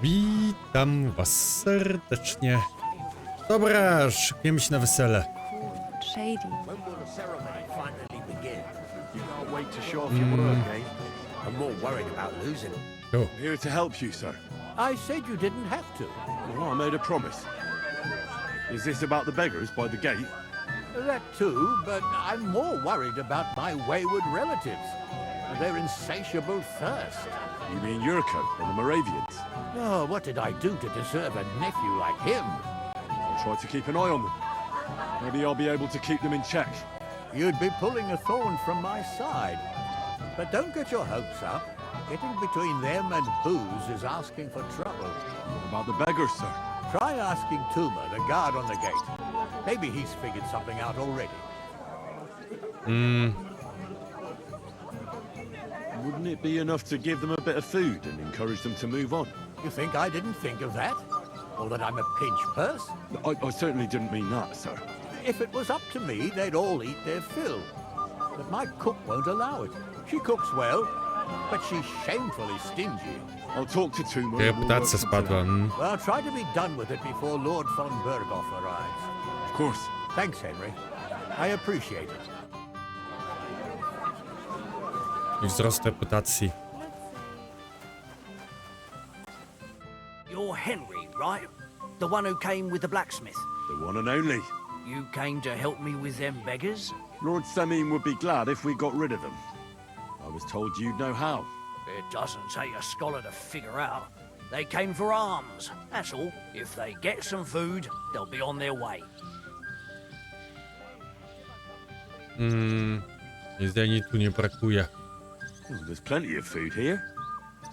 Witam was serdecznie. Dobra, szykujemy się na wesele. Shady. When will the ceremony finally begin? You can't wait to show off your work, eh? I'm more worried about losing them. O, I'm here to help you, sir. I said you didn't have to. Well, I made a promise. Is this about the beggars by the gate? That too, but I'm more worried about my wayward relatives. Their insatiable thirst. You mean Yurko and the Moravians? Oh, what did I do to deserve a nephew like him? I'll try to keep an eye on them. Maybe I'll be able to keep them in check. You'd be pulling a thorn from my side. But don't get your hopes up. Getting between them and booze is asking for trouble. What about the beggars, sir? Try asking Tuma, the guard on the gate. Maybe he's figured something out already. Wouldn't it be enough to give them a bit of food and encourage them to move on? You think I didn't think of that? Or that I'm a pinch purse? I certainly didn't mean that, sir. If it was up to me, they'd all eat their fill. But my cook won't allow it. She cooks well, but she's shamefully stingy. I'll talk to Tuma. reputacja spadła. Well, try to be done with it before Lord von Berghoff arrives. Of course. Thanks, Henry. I appreciate it. I wzrost reputacji. You're Henry, right? The one who came with the blacksmith. The one and only. You came to help me with them beggars? Lord Semin would be glad if we got rid of them. I was told you'd know how. It doesn't take a scholar to figure out. They came for alms, that's all. If they get some food, they'll be on their way. Jedzenia tu nie brakuje. There's plenty of food here.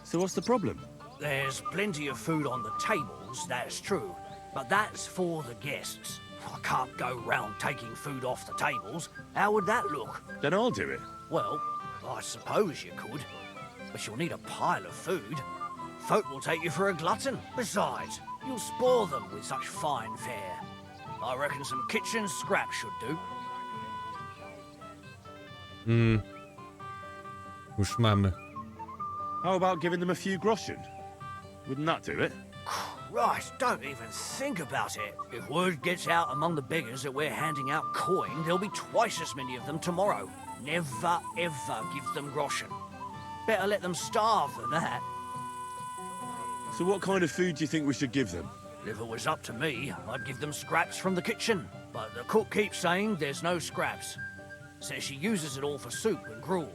So what's the problem? There's plenty of food on the tables, that's true. But that's for the guests. I can't go round taking food off the tables. How would that look? Then I'll do it. Well, I suppose you could. But you'll need a pile of food. Folk will take you for a glutton. Besides, you'll spoil them with such fine fare. I reckon some kitchen scraps should do. Już mamy. How about giving them a few groschen? Wouldn't that do it? Christ, don't even think about it. If word gets out among the beggars that we're handing out coin, there'll be twice as many of them tomorrow. Never, ever give them groschen. Better let them starve than that. So what kind of food do you think we should give them? If it was up to me, I'd give them scraps from the kitchen. But the cook keeps saying there's no scraps. Says she uses it all for soup and gruel.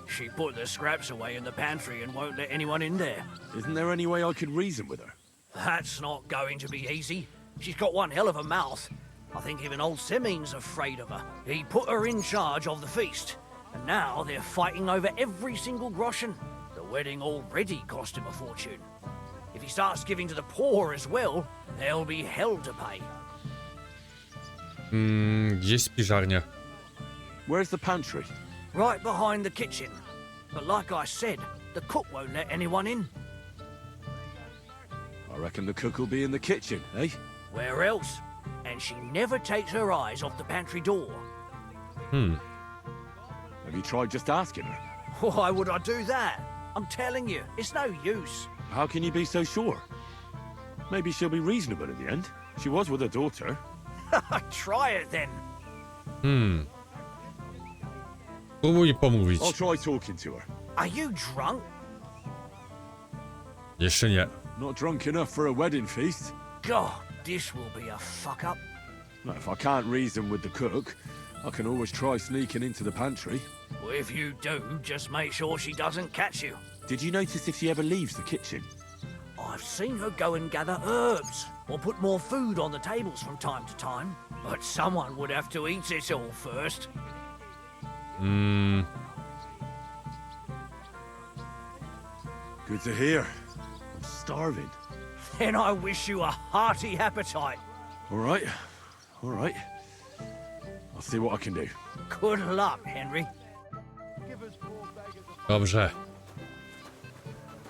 She put the scraps away in the pantry and won't let anyone in there. Isn't there any way I could reason with her? That's not going to be easy. She's got one hell of a mouth. I think even old Semin's afraid of her. He put her in charge of the feast. And now they're fighting over every single groschen. The wedding already cost him a fortune. If he starts giving to the poor as well, there'll be hell to pay. Gdzieś spiżarnia. Where's the pantry? Right behind the kitchen. But like I said, the cook won't let anyone in. I reckon the cook will be in the kitchen, eh? Where else? And she never takes her eyes off the pantry door. Have you tried just asking her? Why would I do that? I'm telling you, it's no use. How can you be so sure? Maybe she'll be reasonable in the end. She was with her daughter. Try it then. Spróbuj pomówić. I'll try talking to her. Are you drunk? Jeszcze nie. Not drunk enough for a wedding feast. God, this will be a fuck up. Now, if I can't reason with the cook, I can always try sneaking into the pantry. Well, if you do, just make sure she doesn't catch you. Did you notice if she ever leaves the kitchen? I've seen her go and gather herbs, or put more food on the tables from time to time. But someone would have to eat it all first. Good to hear. I'm starving. Then I wish you a hearty appetite. All right. All right. I'll see what I can do. Good luck, Henry. Dobrze.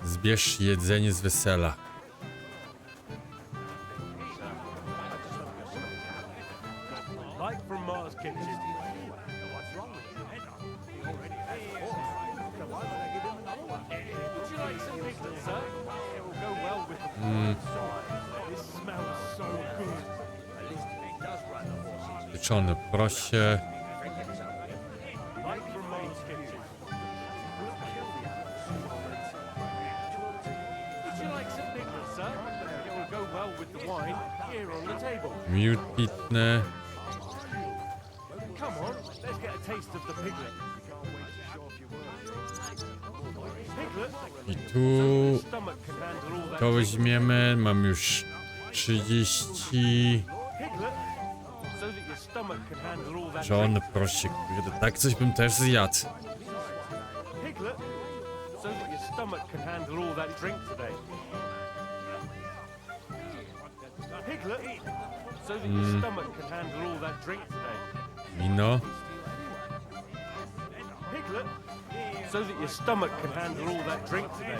Zbierz jedzenie z wesela. Like from Mars Kitchen. What's wrong with you? Would you like some piglet, sir? It will go well with the This smells so good. Pieczone prosie. Like from Mars Kitchen. Would you like some piglet, sir? It will go well with the wine here on the table. Miód pitny. Come on, let's get a taste of the piglet. Piglet, I so tu that your stomach can handle all that. to weźmiemy. Mam już 30. Piglet, so that your stomach can handle all that. Pieczone prosie. Kurde, tak coś bym też zjadł. Piglet, so that your stomach can handle all that drink today. Piglet, so that your stomach can handle all that drink today. Wino. Piglet, so that your stomach can handle all that drink today.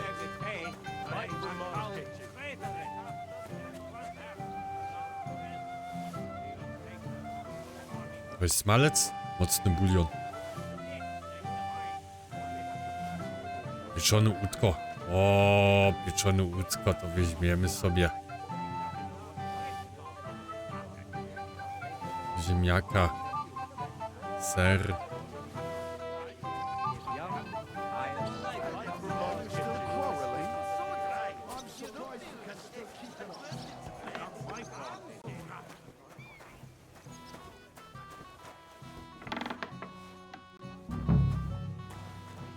To jest smalec? Mocny bulion. Pieczone łódko. O, pieczone łódko to weźmiemy sobie. Ziemniaka. Ser.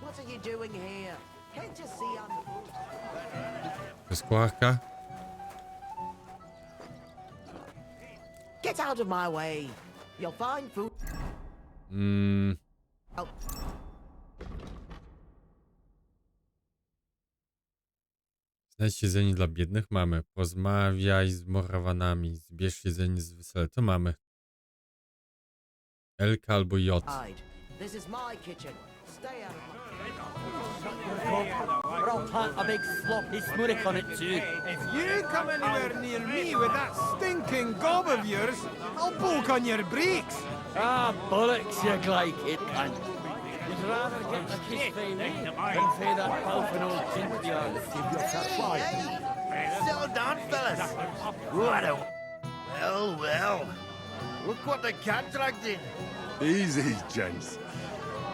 What are you doing here? Can't you see I'm... To jest kucharka. Get out of my way. You'll find food... Oh, Znajdź jedzenie dla biednych. Mamy. Porozmawiaj z Morawanami. Zbierz jedzenie z Wesele. To mamy. L albo J. hide. This is my kitchen. Stay out of my... But I'll plant a big floppy smurrick on it too. If you come anywhere near me with that stinking gob of yours, I'll poke on your breeks. Ah, bollocks, you like it, cunt. You'd rather get a kiss from me than pay that palfin old chint of yours. Settle down, fellas. What a... Well, well. Look what the cat dragged in. Easy, gents.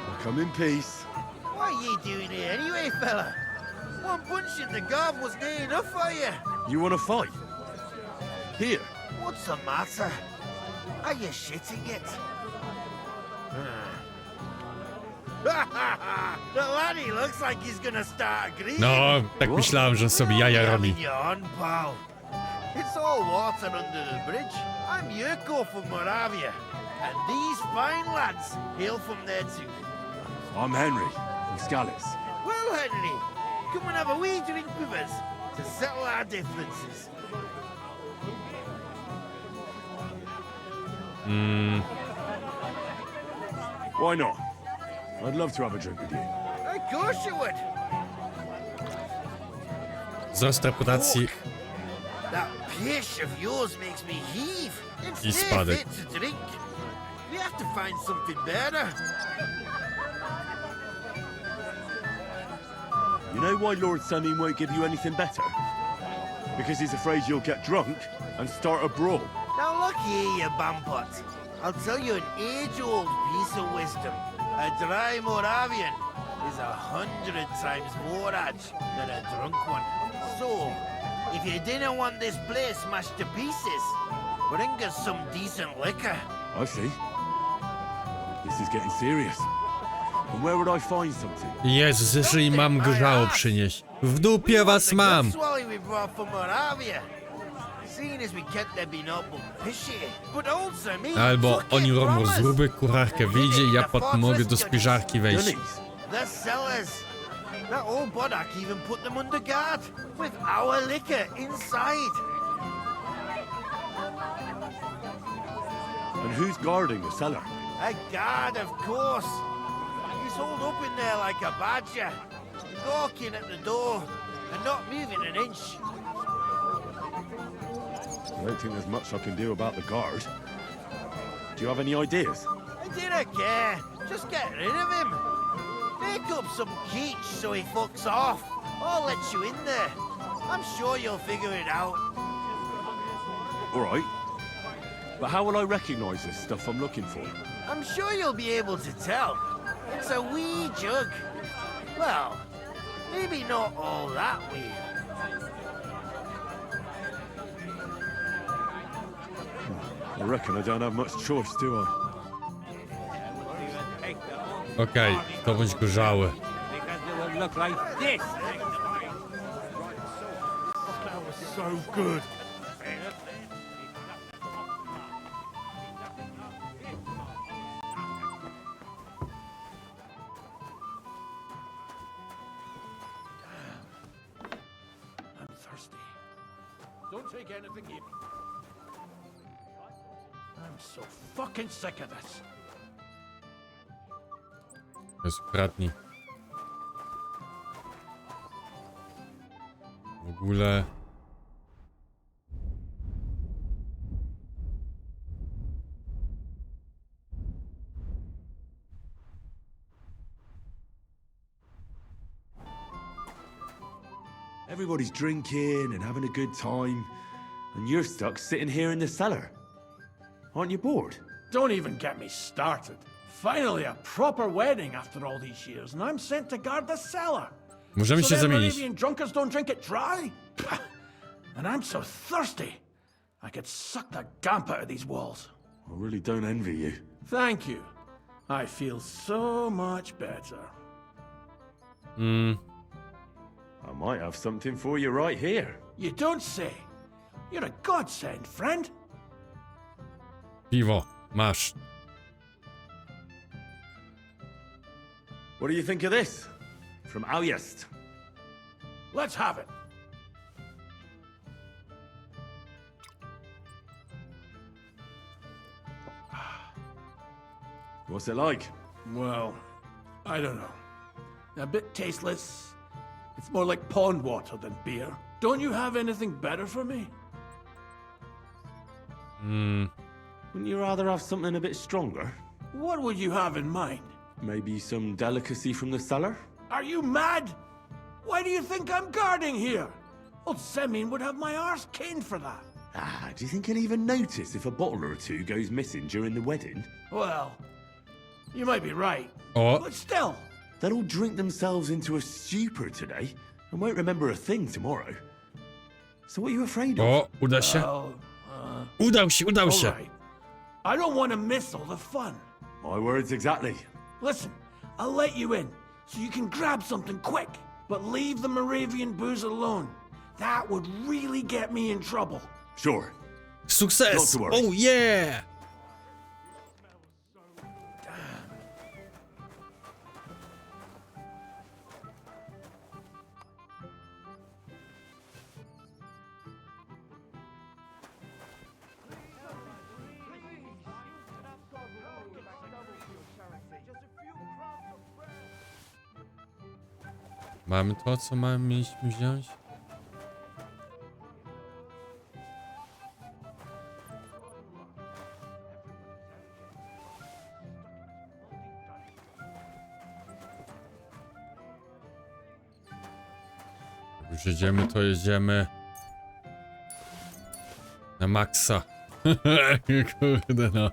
I'll come in peace. What are you doing here anyway, fella? One punch in the gob wasn't enough for you. You want to fight? Here. What's the matter? Are you shitting it? The laddie looks like he's gonna start agreeing. No, tak myślałem, że on sobie jaja robi. You're on, pal. It's all water under the bridge. I'm Yurko from Moravia, and these fine lads hail from there too. I'm Henry, from Skalicy. Well, Henry, come and have a wee drink with us to settle our differences. Why not? I'd love to have a drink with you. Of course you would. Wzrost reputacji That pish of yours makes me heave. It's I no spadek. fit to drink. We have to find something better. You know why Lord Sunny won't give you anything better? Because he's afraid you'll get drunk and start a brawl. Now look here, you bampot. I'll tell you an age-old piece of wisdom. A dry Moravian is 100 times more edge than a drunk one. So, if you didn't want this place smashed to pieces, bring us some decent liquor. I see. This is getting serious. And where would I find something? Jezus, jeżeli mam grzało przynieść. W dupie was mam! Swally we brought from Moravia. Seeing as we kept there being up pishy, but also me. Albo oni robią zruby, kucharkę wyjdzie i ja mogę do spiżarki wejść. Goonies. The cellars. That old bodak even put them under guard with our liquor inside. And who's guarding the cellar? A guard, of course. He's holed up in there like a badger, gawking at the door and not moving an inch. I don't think there's much I can do about the guard. Do you have any ideas? I didn't care. Just get rid of him. Make up some keech so he fucks off. I'll let you in there. I'm sure you'll figure it out. All right. But how will I recognize this stuff I'm looking for? I'm sure you'll be able to tell. It's a wee jug. Well, maybe not all that wee. I reckon I don't have much choice, do I? Okej, to bądź gorzały. Look like this. That was so good. I'm thirsty. Don't take anything here. I'm so fucking sick of this. To jest ukradnij. W ogóle... Everybody's drinking and having a good time, and you're stuck sitting here in the cellar. Aren't you bored? Don't even get me started. Finally, a proper wedding after all these years, and I'm sent to guard the cellar. Możemy się So them zamienić. Moravian drunkards don't drink it dry? Pah. And I'm so thirsty, I could suck the gump out of these walls. I really don't envy you. Thank you. I feel so much better. I might have something for you right here. You don't say. You're a godsend, friend. Piwo, masz. What do you think of this? From Aljast. Let's have it. What's it like? Well, I don't know. A bit tasteless. It's more like pond water than beer. Don't you have anything better for me? Wouldn't you rather have something a bit stronger? What would you have in mind? Maybe some delicacy from the cellar? Are you mad? Why do you think I'm guarding here? Old Semin would have my arse caned for that. Do you think he'll even notice if a bottle or two goes missing during the wedding? Well, you might be right. O, But still, They'll all drink themselves into a stupor today and won't remember a thing tomorrow. So what are you afraid of? o, uda się. well, Udał się, udał all się. right. I don't want to miss all the fun. My words exactly. Listen, I'll let you in, so you can grab something quick. But leave the Moravian booze alone. That would really get me in trouble. Sure. Sukces! Not to worry. Oh yeah! Mamy to, co mieliśmy wziąć? Jak już jedziemy, to jedziemy na maksa. Kurde no.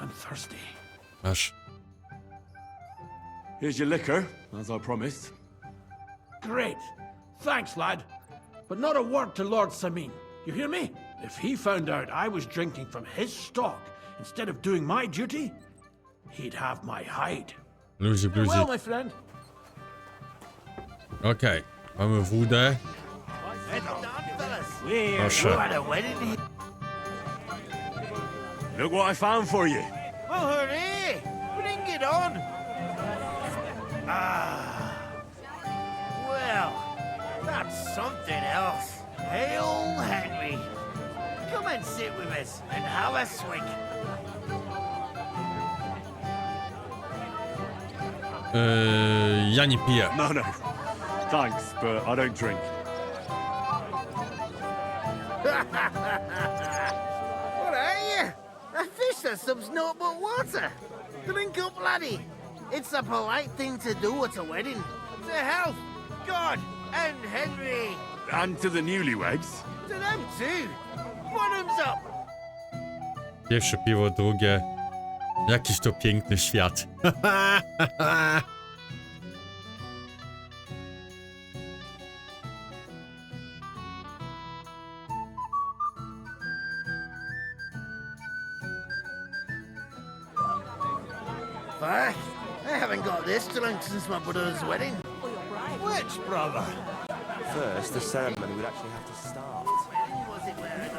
I'm thirsty. Masz. Here's your liquor, as I promised. Great. Thanks, lad. But not a word to Lord Samin. You hear me? If he found out I was drinking from his stock instead of doing my duty, he'd have my hide. Luzik, luzik. Well, my friend. Okej, mamy wódę. Proszę. What a wedding here. Look what I found for you. Well, hooray! Bring it on! Well, that's something else. Hail Henry! Come and sit with us and have a swig. Ja nie piję. No. Thanks, but I don't drink. sub's naught but water. Drink up, laddie. It's the polite thing to do at a wedding. To health, God, and Henry. And to the newlyweds. To them too. Bottoms up. Pierwsze piwo, drugie. Jakiś to piękny świat. Fuck, I haven't got this drunk since my brother's wedding. Which brother? First, the ceremony would actually have to start. Was it where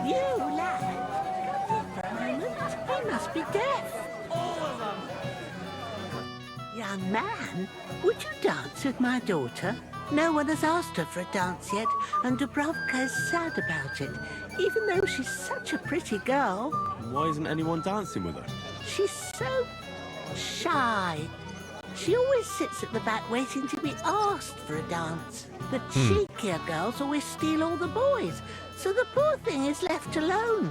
I You lad. For a moment, he must be deaf. all of them? Young man, would you dance with my daughter? No one has asked her for a dance yet, and Dubrovka is sad about it, even though she's such a pretty girl. Why isn't anyone dancing with her? She's so shy. She always sits at the back waiting to be asked for a dance. The cheekier girls always steal all the boys, so the poor thing is left alone.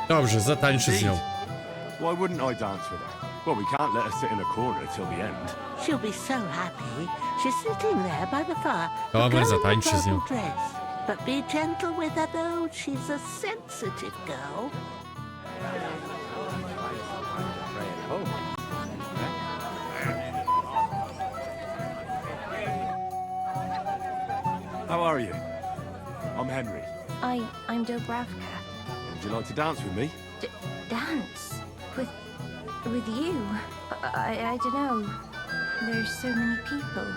Dobrze, zatańczę z nią. Why wouldn't I dance with her? Well, we can't let her sit in a corner till the end. She'll be so happy. She's sitting there by the fire. the Dobra, girl in the zatańczę z nią. purple dress. But be gentle with her though. She's a sensitive girl. How are you? I'm Henry. I'm Dubravka. Would you like to dance with me? Dance? With you? I don't know. There's so many people.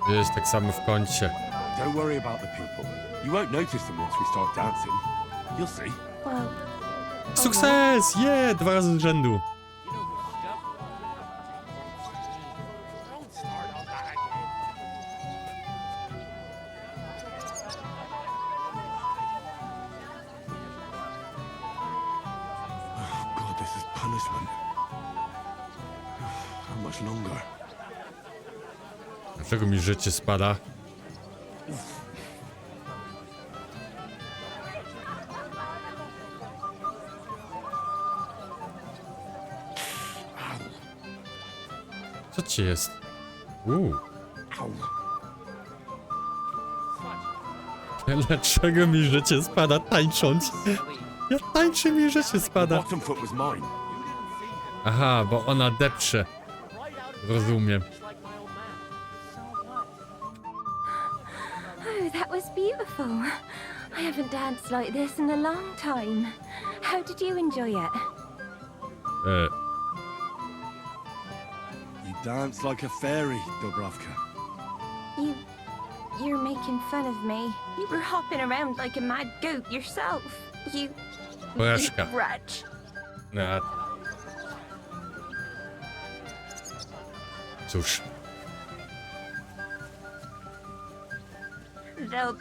Jest tak samo w kącie. Don't worry about the people. You won't notice them once we start dancing. You'll see. Well, Sukces! Je! 2 razy z rzędu. God, this is punishment. How much longer? Dlaczego mi życie spada? Co ci jest? Dlaczego mi życie spada tańcząc? Ja tańczę, mi życie The spada. bottom foot was mine. Aha, bo ona deprze. Rozumiem. oh, that was beautiful. I haven't danced like this in a long time. How did you enjoy it? You dance like a fairy, Dubravka. You're making fun of me. You were hopping around like a mad goat yourself. You Porażka. grudge. No. Cóż. Though,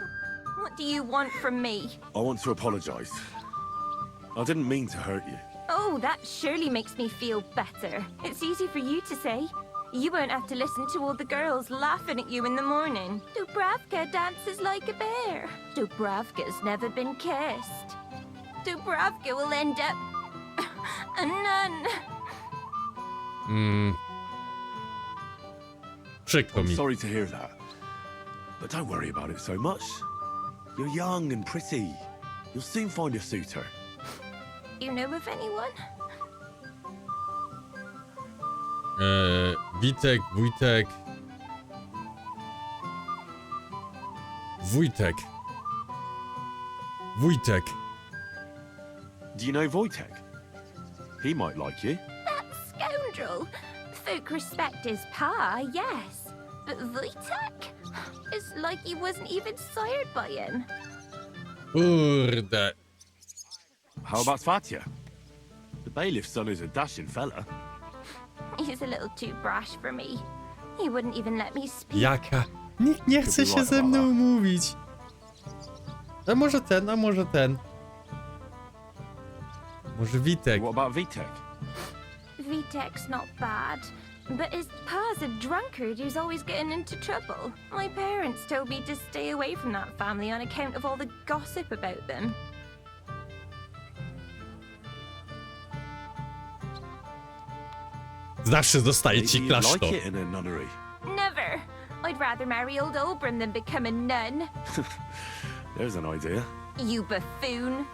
what do you want from me? I want to apologize. I didn't mean to hurt you. Oh, that surely makes me feel better. It's easy for you to say. You won't have to listen to all the girls laughing at you in the morning. Dubravka dances like a bear. Dubravka's never been kissed. Dubravka will end up a nun. Przykro I'm mi. sorry to hear that. But don't worry about it so much. You're young and pretty. You'll soon find a suitor. You know of anyone? Witek, Wójtek. Wójtek. Wójtek. Do you know Wojtek? He might like you. That scoundrel. Folk respect his pa, yes. But Wojtek? It's like he wasn't even sired by him. Kurde. How about Svatja? The bailiff's son is a dashing fella. He's a little too brash for me. He wouldn't even let me speak. Jaka? Nikt nie chce się ze mną umówić. A może ten, a może ten. Może Witek. What about Vitek? Vitek's not bad. But his pa's a drunkard who's always getting into trouble. My parents told me to stay away from that family on account of all the gossip about them. Zawsze dostaje ci Maybe you'd klasztor. like it in a nunnery. Never. I'd rather marry old Oberon than become a nun. There's an idea. You buffoon.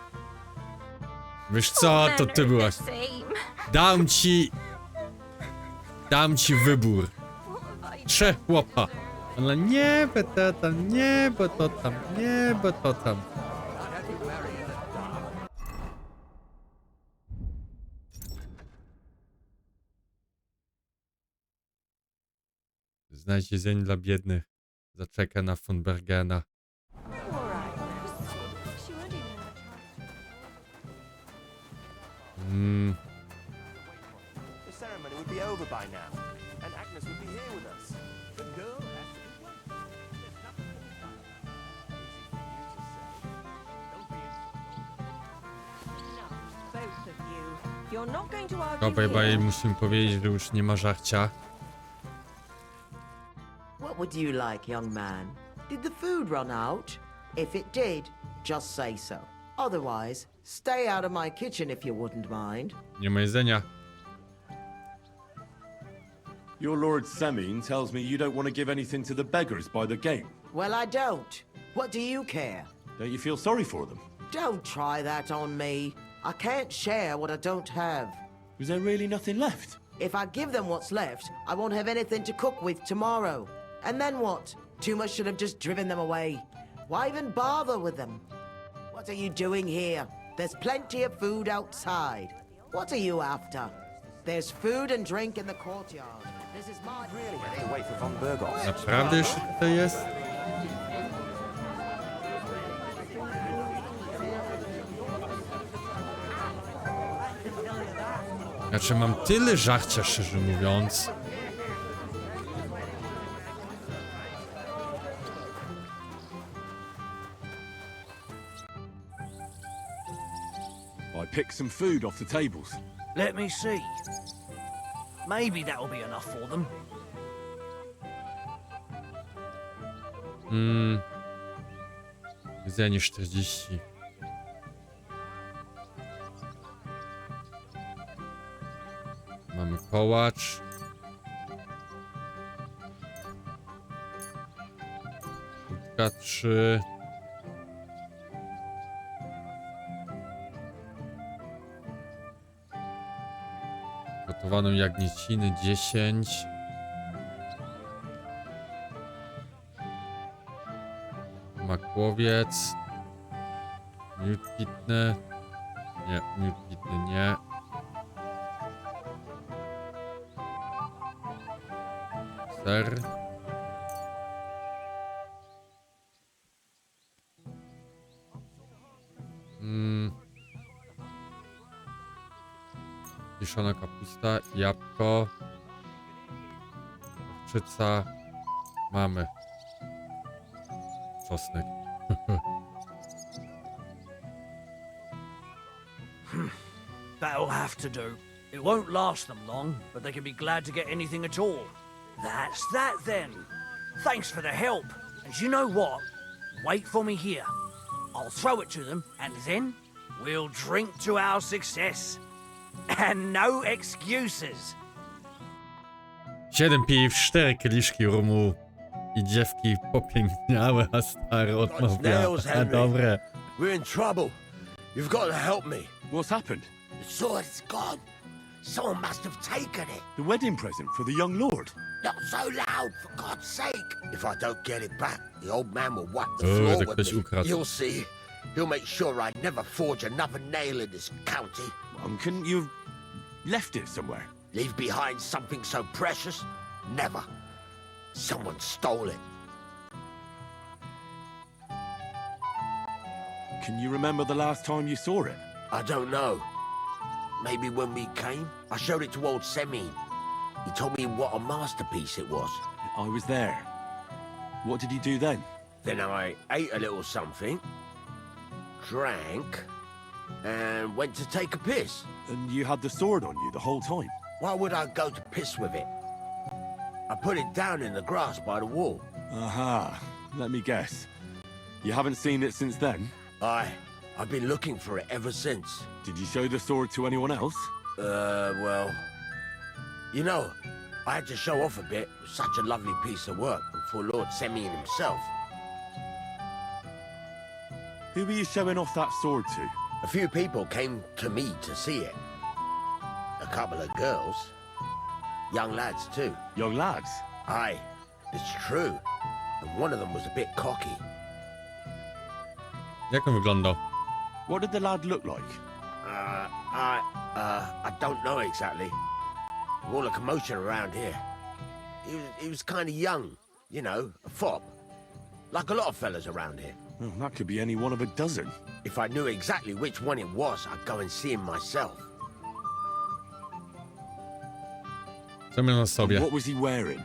Wiesz co, to ty byłaś. Same. Dam ci wybór. 3 chłopa. Ale nie, bo to tam, nie, bo to tam, nie, bo to tam. Znajdź jedzenie dla biednych. Zaczeka na von Bergena. The ceremony would be over by now, and Agnes would be here with us. The girl has to be waiting. There's nothing Both of you. You're not going to argue Dobra, chyba jej here. musimy powiedzieć, że już nie ma żarcia. What would you like, young man? Did the food run out? If it did, just say so. Otherwise, stay out of my kitchen if you wouldn't mind. Nie ma jedzenia. Your Lord Semin tells me you don't want to give anything to the beggars by the gate. Well, I don't. What do you care? Don't you feel sorry for them? Don't try that on me. I can't share what I don't have. Was there really nothing left? If I give them what's left, I won't have anything to cook with tomorrow. And then what? Too much should have just driven them away. Why even bother with them? What are you doing here? There's plenty of food outside. What are you after? There's food and drink in the courtyard. This is my... Really had to wait for von Bigos. Naprawdę jeszcze tutaj jest? Znaczy mam tyle żarcia, szczerze mówiąc. I picked some food off the tables. Let me see. Maybe that'll be enough for them. Jedzenie 40. Mamy kołacz. Kubka 3. Gotowaną jagnięcinę 10. Makłowiec. Miód pitny. Nie, miód pitny nie. Ser. Kiszona kapusta, jabłko. Owczyca. Mamy. Czosnek. That'll have to do. It won't last them long, but they can be glad to get anything at all. That's that then. Thanks for the help. And you know what? Wait for me here. I'll throw it to them, and then we'll drink to our success. And no excuses. 7 piw, 4 kieliszki rumu i dziewki popiękniałe, a stare odmawia. A dobre. We're in trouble. You've got to help me. What's happened? The sword's gone. Someone must have taken it. The wedding present for the young lord. Not so loud, for God's sake. If I don't get it back, the old man will wipe the O, floor tak with ktoś me. ukradł. You'll see. He'll make sure I never forge another nail in this county. Couldn't you have left it somewhere? Leave behind something so precious? Never. Someone stole it. Can you remember the last time you saw it? I don't know. Maybe when we came, I showed it to old Semin. He told me what a masterpiece it was. I was there. What did he do then? Then I ate a little something, drank, and went to take a piss. And you had the sword on you the whole time? Why would I go to piss with it? I put it down in the grass by the wall. Aha. Let me guess. You haven't seen it since then? I've been looking for it ever since. Did you show the sword to anyone else? Well... You know, I had to show off a bit. It was such a lovely piece of work for Lord Semyon himself. Who were you showing off that sword to? A few people came to me to see it. A couple of girls. Young lads, too. Young lads? Aye, it's true. And one of them was a bit cocky. Jak on wyglądał? What did the lad look like? I don't know exactly. All the commotion around here. He was kind of young, you know, a fop. Like a lot of fellas around here. Well, that could be any one of a dozen. If I knew exactly which one it was, I'd go and see him myself. Co miał na sobie? What was he wearing?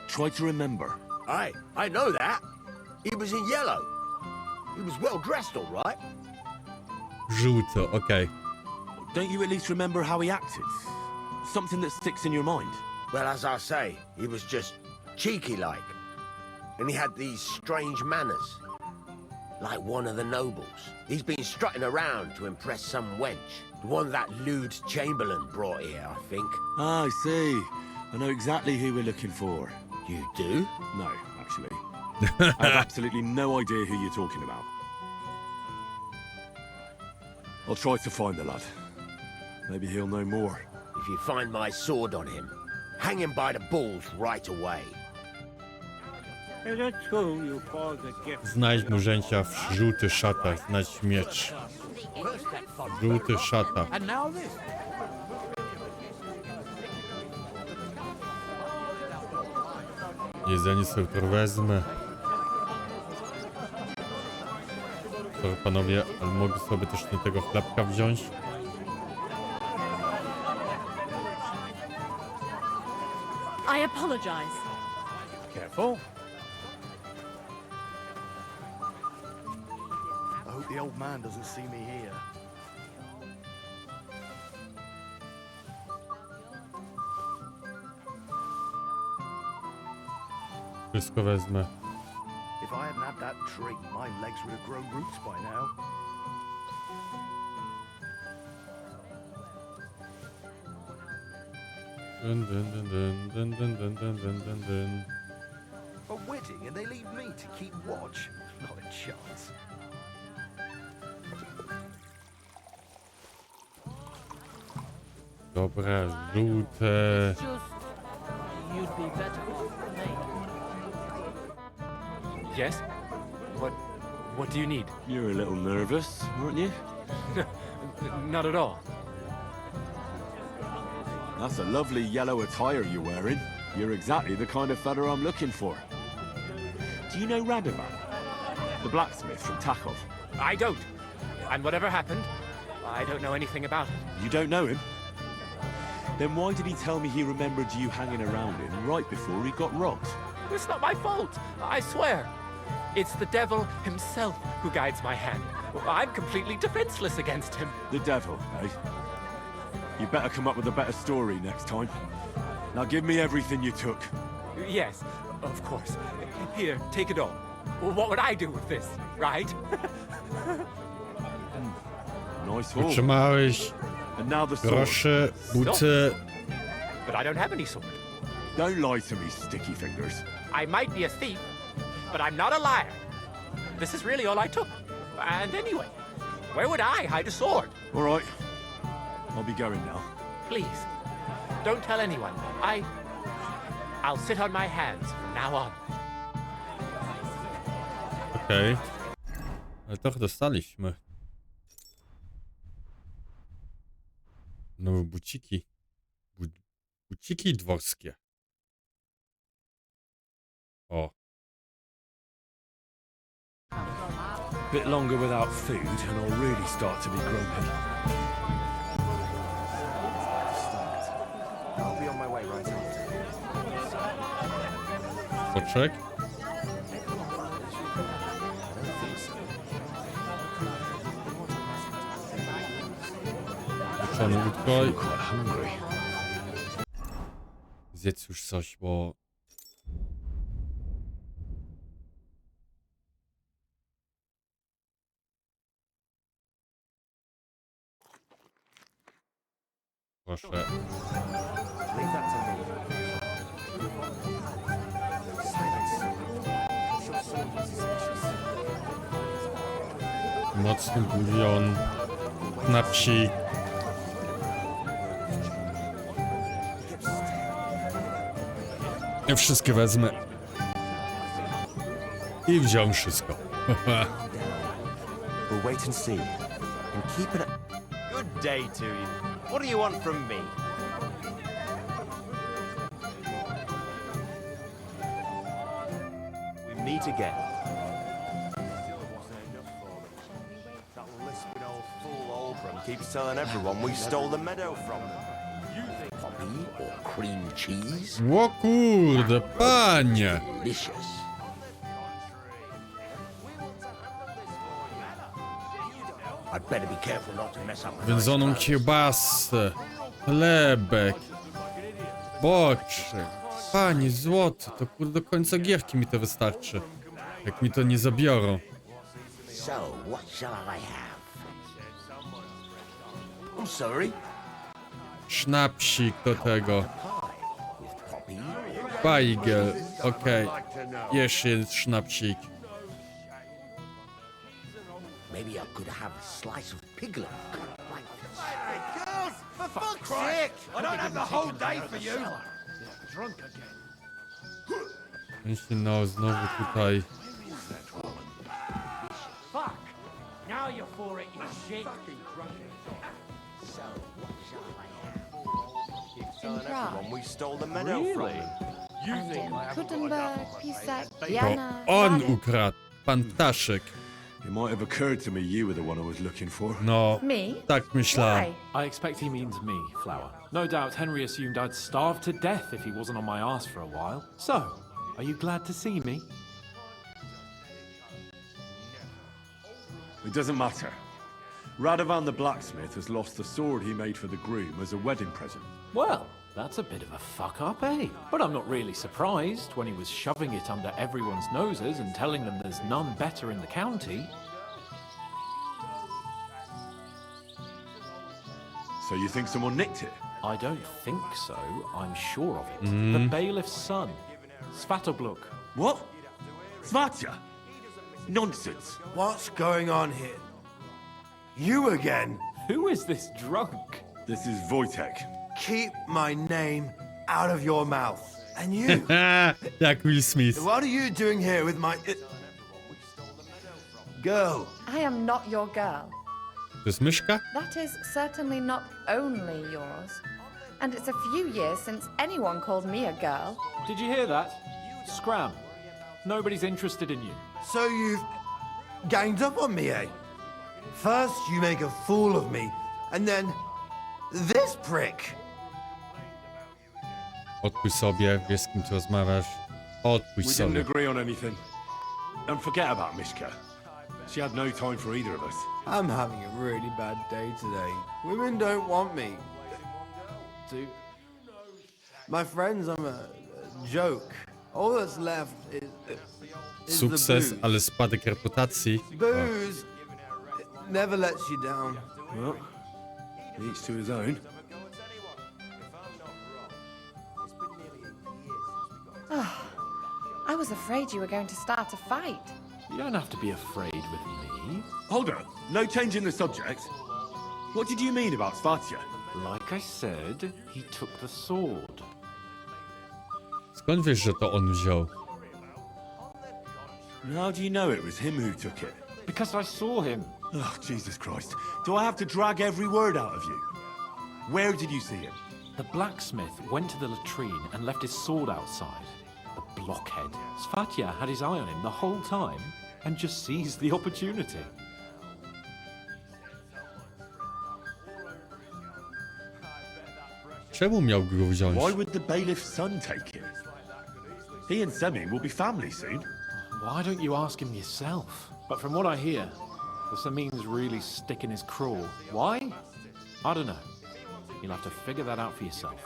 Try to remember. I know that. He was in yellow. He was well dressed, all right. Żółto, okej. Don't you at least remember how he acted? Something that sticks in your mind? Well, as I say, he was just cheeky-like. And he had these strange manners. Like one of the nobles. He's been strutting around to impress some wench. The one that lewd Chamberlain brought here, I think. Ah, I see. I know exactly who we're looking for. You do? No, actually. I have absolutely no idea who you're talking about. I'll try to find the lad. Maybe he'll know more. If you find my sword on him, hang him by the balls right away. Znajdź murzęcia w żółtych szatach, znajdź miecz. W żółtych szatach. Jedzenie sobie to wezmę. To panowie, ale mogę sobie też nie tego chlebka wziąć. I apologize. Careful. I hope the old man doesn't see me here. Wszystko wezmę. If I hadn't had that tree, my legs would have grown roots by now. Dun, dun, dun, dun, dun, dun, dun, dun, dun, dun. A wedding and they leave me to keep watch? Not a chance. Dobra, żółte. You'd be better off than me. Yes? What do you need? You're a little nervous, weren't you? Not at all. That's a lovely yellow attire you're wearing. You're exactly the kind of fella I'm looking for. Do you know Radovan? The blacksmith from Czechach? I don't. And whatever happened, I don't know anything about it. You don't know him? Then why did he tell me he remembered you hanging around him right before he got robbed? It's not my fault, I swear. It's the devil himself who guides my hand. I'm completely defenseless against him. The devil, eh? You better come up with a better story next time. Now give me everything you took. Yes, of course. Here, take it all. What would I do with this, right? Nice haul. Otrzymałeś And now the sword. grosze, buty. But I don't have any sword. Don't lie to me, sticky fingers. I might be a thief, but I'm not a liar. This is really all I took. And anyway, where would I hide a sword? All right. I'll be going now. Please, don't tell anyone. I'll sit on my hands from now on. Okej. Ale trochę dostaliśmy. Nowe buciki. Buciki dworskie. O. Bit longer without food and I'll really start to be grumpy. I'll be on my way right after. Soczek. Pieczone łódko. Quite hungry. Zjedz już coś, bo Proszę. Leave that to me. Mocny bulion. Na psi. Ja wszystkie wezmę. I wziąłem wszystko. We'll wait and see. And keep it. Good day to you. What do you want from me? We meet again. That lisping old fool Oldham keeps telling everyone we stole the meadow from them. Poppy or cream cheese? O kurde, panie! Delicious. I'd better be careful not to mess up. Wędzoną kiełbasę, chlebek, boczek. Panie złoty, to kurde do końca gierki mi to wystarczy. Jak mi to nie zabiorą. So, what shall I have? I'm sorry. Sznapsik do tego. Bajgel, okej. Jeszcze jeden sznapsik. Maybe I could have a slice of piglet. Girls, for fuck's sake! I don't have the whole day for you! Drunk again. Myślę, no znowu tutaj. Fuck! Now you're for it, you shit! Telling everyone we stole the meadow from them. Kuttenberg, Pisak, To Jana, on ukradł. Pan Ptaszek. It might have occurred to me you were the one I was looking for. No, Me? tak myślałem. I expect he means me, Flower. No doubt Henry assumed I'd starve to death if he wasn't on my arse for a while. So, are you glad to see me? It doesn't matter. Radovan the blacksmith has lost the sword he made for the groom as a wedding present. Well, that's a bit of a fuck up, eh? But I'm not really surprised when he was shoving it under everyone's noses and telling them there's none better in the county. So you think someone nicked it? I don't think so, I'm sure of it. The bailiff's son, Svatobluk. What? Svatya? Nonsense. What's going on here? You again? Who is this drunk? This is Wojtek. Keep my name out of your mouth. And you? Jak Will Smith. What are you doing here with my... girl? I am not your girl. To jest myszka? That is certainly not only yours. And it's a few years since anyone called me a girl. Did you hear that? Scram. Nobody's interested in you. So you've ganged up on me, eh? First you make a fool of me, and then this prick. Odpuść sobie, wiesz z kim tu rozmawiasz. Odpuść We didn't sobie. agree on anything. And forget about Mishka. She had no time for either of us. I'm having a really bad day today. Women don't want me. My friends, I'm a joke. All that's left is the Sukces, booze. ale spadek reputacji. Booze never lets you down. Well, each to his own. I was afraid you were going to start a fight. You don't have to be afraid with me. Hold on, no change in the subject. What did you mean about Svatya? Like I said, he took the sword. Skąd wiesz, że to on wziął? How do you know it was him who took it? Because I saw him. Oh, Jesus Christ. Do I have to drag every word out of you? Where did you see him? The blacksmith went to the latrine and left his sword outside. The blockhead. Svatya had his eye on him the whole time and just seized the opportunity. Czemu miał go wziąć? Why would the bailiff's son take it? He and Semin will be family soon. Why don't you ask him yourself? But from what I hear, the Samin's really sticking his craw. Why? I don't know. You'll have to figure that out for yourself.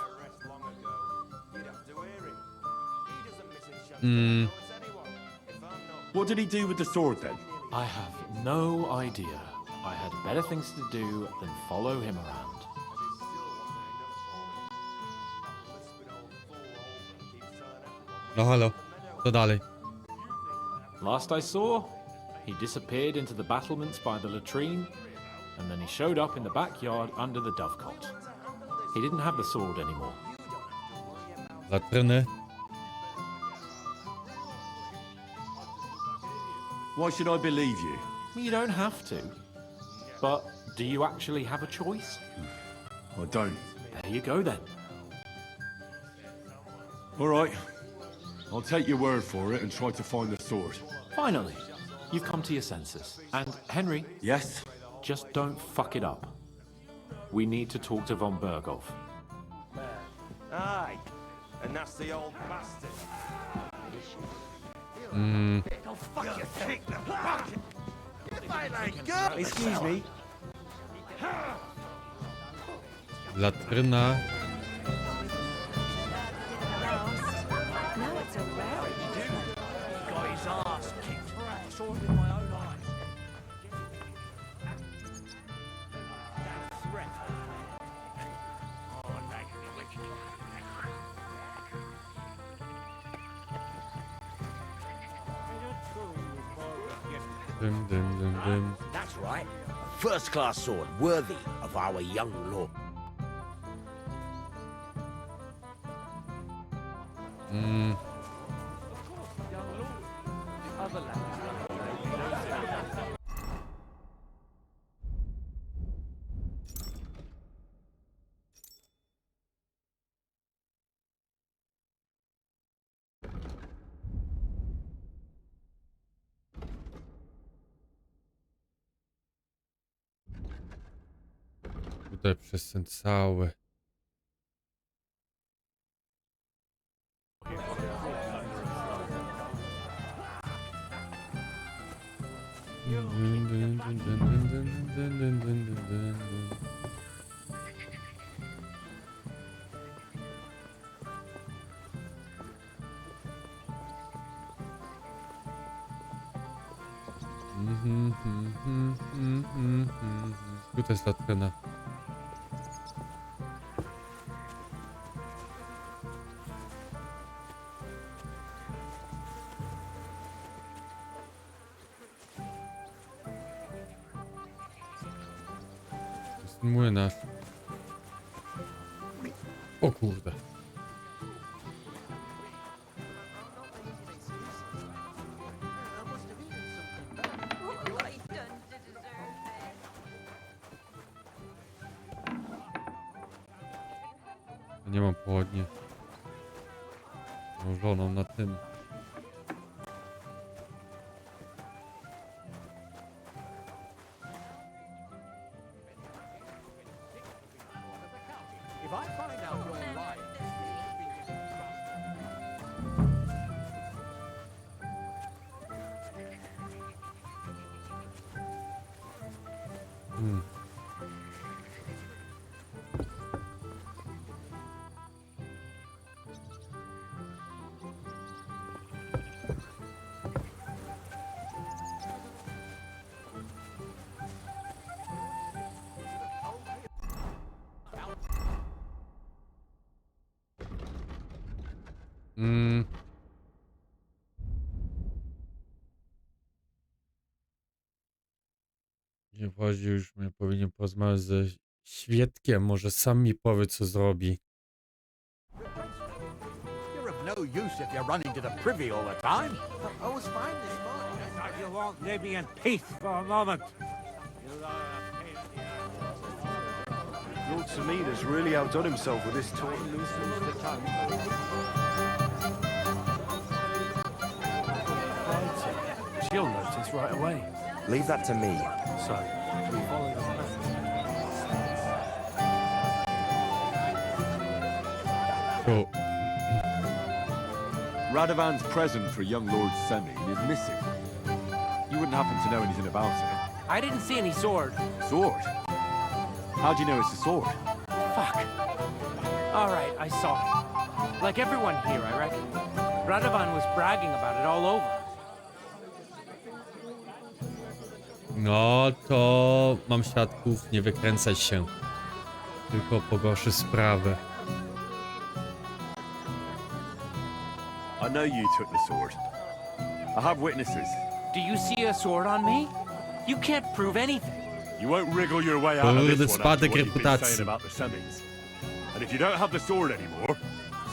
What did he do with the sword then? I have no idea. I had better things to do than follow him around. No halo, co dalej? Last I saw, he disappeared into the battlements by the latrine, and then he showed up in the backyard under the dovecot. He didn't have the sword anymore. Latryny. Why should I believe you? You don't have to. But do you actually have a choice? I don't. There you go then. All right. I'll take your word for it and try to find the sword. Finally, you've come to your senses. And Henry? Yes? Just don't fuck it up. We need to talk to von Berghoff. Aye. And that's the old bastard. Go fuck your take the fuck. If I like girl. Excuse me. Latryna. Now it's a rarity. Got his ass kicked. I saw it with my own eyes. Threat. Dym, dym, dym, dym. That's right. First-class sword, worthy of our young lord. Tutaj przez ten cały. Tutaj jest latryna. Młynarz. O kurde. Nie mam pochodni. Złożoną na tym. If I find out you're right, Nie chodzi, już mnie powinien porozmawiać ze świadkiem, może sam mi powie, co zrobi. you're of no use if you're running to the privy all the time. I was fine this morning. You won't leave me in peace for a moment. Lord Samine has really outdone himself with this talk. She'll notice right away. Leave that to me. So, we follow the path. Cool. Radovan's present for young Lord Semine is missing. You wouldn't happen to know anything about it. I didn't see any sword. Sword? How do you know it's a sword? Fuck. All right, I saw it. Like everyone here, I reckon. Radovan was bragging about it all over. No to mam świadków, nie wykręcać się. Tylko pogorszy sprawę. I know you took the sword. I have witnesses. Do you see a sword on me? You can't prove anything. You won't wriggle your way out of Kurde, this one after spadek what you've been reputacji. saying about the Semins. And if you don't have the sword anymore,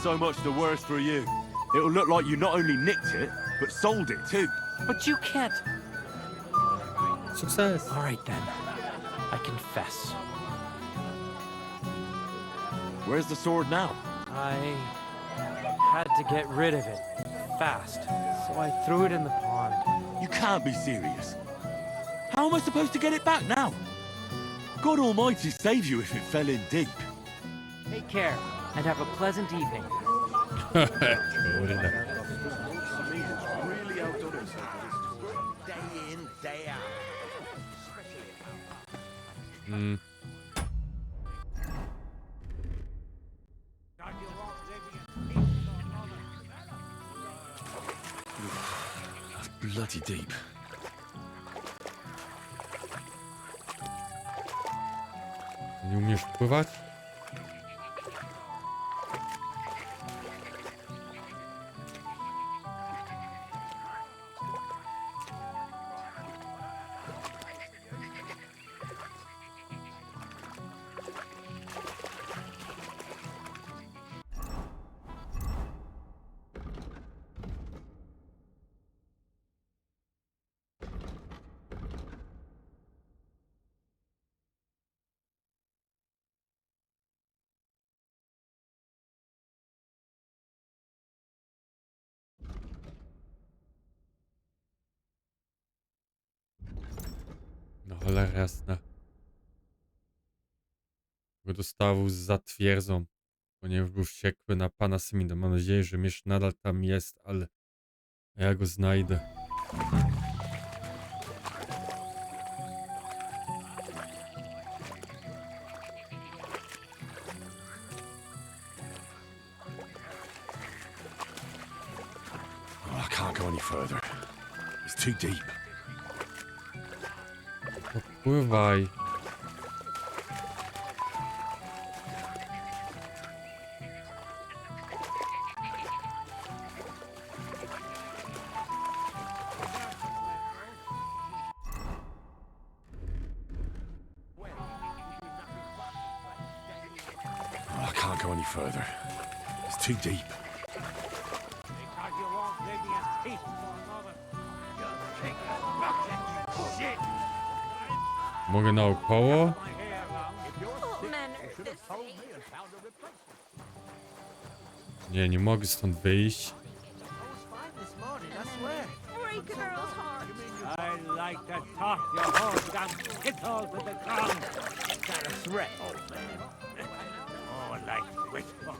so much the worse for you. It'll look like you not only nicked it, but sold it too. But you can't. Sukces. All right then. I confess. Where's the sword now? I had to get rid of it fast, so I threw it in the pond. You can't be serious. How am I supposed to get it back now? God Almighty save you if it fell in deep. Take care and have a pleasant evening. Kurde. Day in, day out. That's bloody deep. Nie umiesz pływać? No cholera jasna. Go dostawał za twierdzą, ponieważ był wściekły na pana Semina. Mam nadzieję, że miecz nadal tam jest, ale ja go znajdę. Oh, I can't go any further. It's too deep. Pływaj. Oh, I can't go any further. It's too deep. Mogę naokoło? Nie, nie mogę stąd wyjść. I like to toss your horse and skittle to the ground. Is that a threat, old man? Oh, like wishful.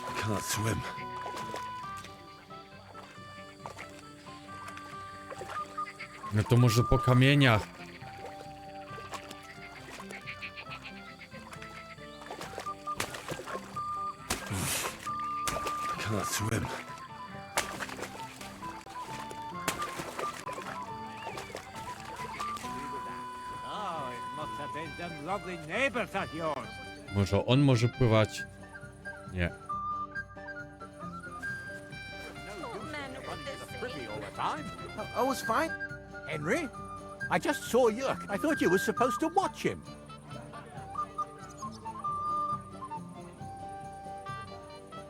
I can't swim. No to może po kamieniach. I can't swim. Oh, it must have been them lovely neighbors of yours. Może on może pływać? Nie. I was fine. Henry? I just saw Yerk. I thought you were supposed to watch him.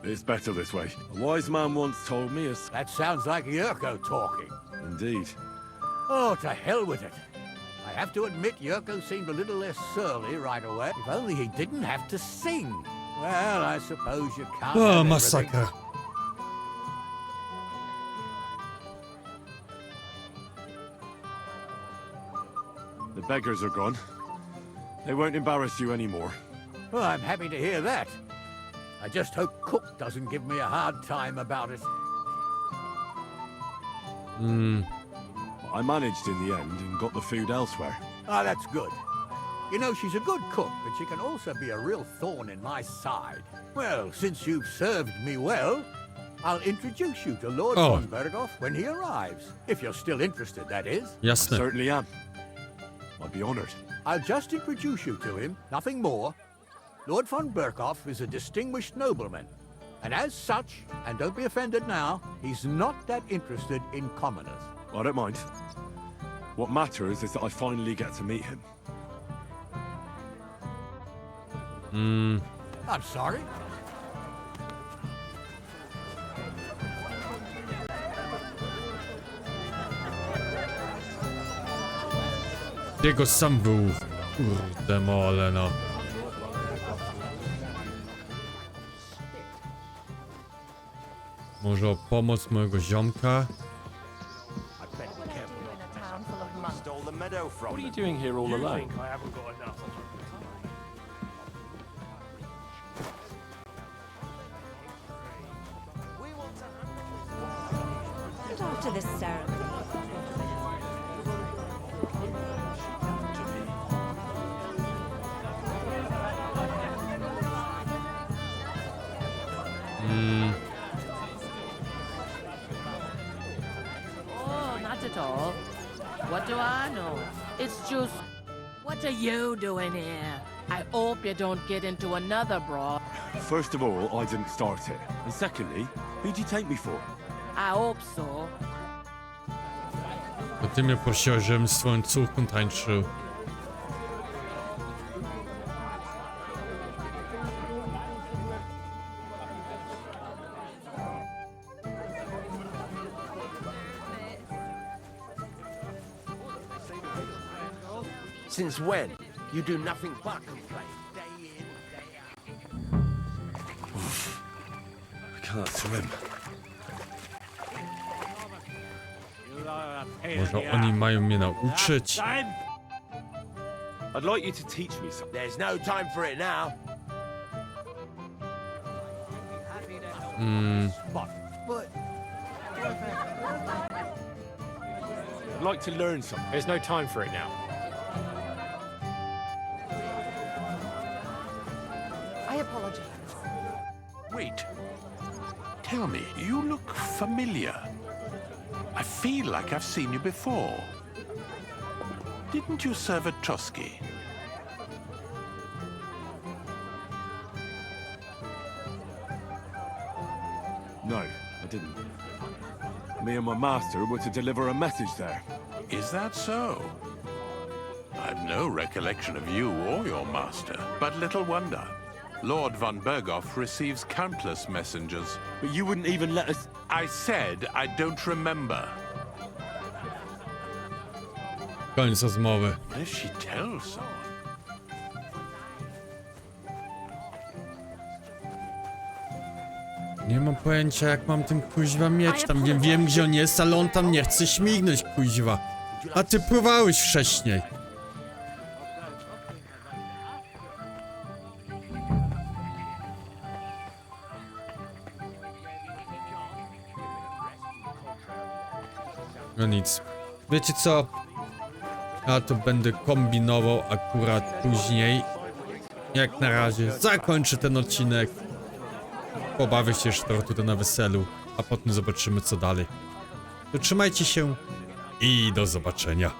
It's better this way. A wise man once told me as... That sounds like Yerko talking. Indeed. Oh, to hell with it. I have to admit Yerko seemed a little less surly right away. If only he didn't have to sing. Well, I suppose you can't O, have everything. masakra. The beggars are gone. They won't embarrass you anymore. Well, I'm happy to hear that. I just hope Cook doesn't give me a hard time about it. I managed in the end and got the food elsewhere. Ah, that's good. You know, she's a good cook, but she can also be a real thorn in my side. Well, since you've served me well, I'll introduce you to Lord von Berghoff when he arrives. If you're still interested, that is. Jasne. I certainly am. I'd be honored. I'll just introduce you to him, nothing more. Lord von Berkhoff is a distinguished nobleman. And as such, and don't be offended now, he's not that interested in commoners. I don't mind. What matters is that I finally get to meet him. I'm sorry. Bigos sam był. Kurde mole, no. Może o pomoc mojego ziomka? Stole the meadow from What are you doing here all alone? I haven't got enough. Get after this ceremony. Oh, not at all. What do I know? It's just... What are you doing here? I hope you don't get into another brawl. First of all, I didn't start it. And secondly, who'd you take me for? I hope so. To ty mnie prosiłeś, żebym z swoją córką tańczył. Since when? You do nothing but complain. Day in, day out. I can't swim. Może oni mają mnie nauczyć? I'd like you to teach me something. There's no time for it now. But I'd like to learn something. There's no time for it now. I apologize. Wait. Tell me, you look familiar. I feel like I've seen you before. Didn't you serve at Trotsky? No, I didn't. Me and my master were to deliver a message there. Is that so? I've no recollection of you or your master, but little wonder. Lord von Berghoff receives countless messengers. But you wouldn't even let us... I said I don't remember. Koniec rozmowy. What if she tells someone? Nie mam pojęcia, jak mam ten kuźwa mieć. Tam wiem, gdzie on jest, ale on tam nie chce śmignąć, kuźwa. A ty pływałeś wcześniej. No nic. Wiecie co? Ja to będę kombinował akurat później. Jak na razie zakończę ten odcinek. Pobawię się jeszcze trochę tutaj na weselu, a potem zobaczymy co dalej. To trzymajcie się i do zobaczenia.